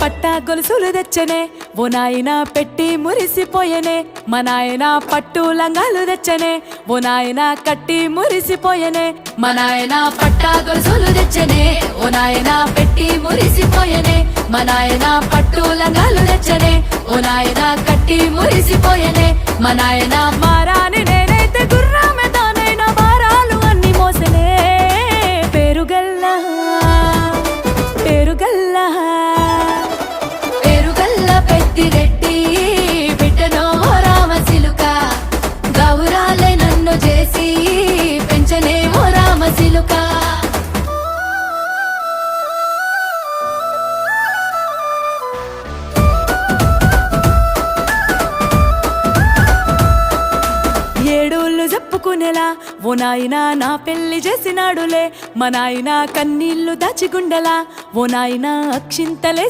పట్టా గొలుసులు తెచ్చనే ఓ నాయనా పెట్టి మురిసిపోయనే మా నాయనా పట్టు లంగాలు తెచ్చనే ఓ నాయనా కట్టి మురిసిపోయనే మా నాయనా పట్టా గొలుసులు తెచ్చనే ఓ నాయనా పెట్టి మురిసిపోయనే మా నాయనా పట్టు లంగాలు తెచ్చనే ఓ నాయనా కట్టి మురిసిపోయనే మా నాయనా మారాని నేనైతే గుర్రామె తానైనా భారాలు అన్ని మోసనే పేరుగల్లా పేరుగల్లా పెద్దిరెడ్డి బిడ్డనో రామసిలుక గౌరాలే నన్ను చేసి పెంచనే ఓ రామసిలుక ఏడోళ్ళు చెప్పుకునేలా ఓ నాయనా నా పెళ్లి చేసినాడులే మా నాయనా కన్నీళ్లు దాచిగుండెలా ఓ నాయనా అక్షింతలే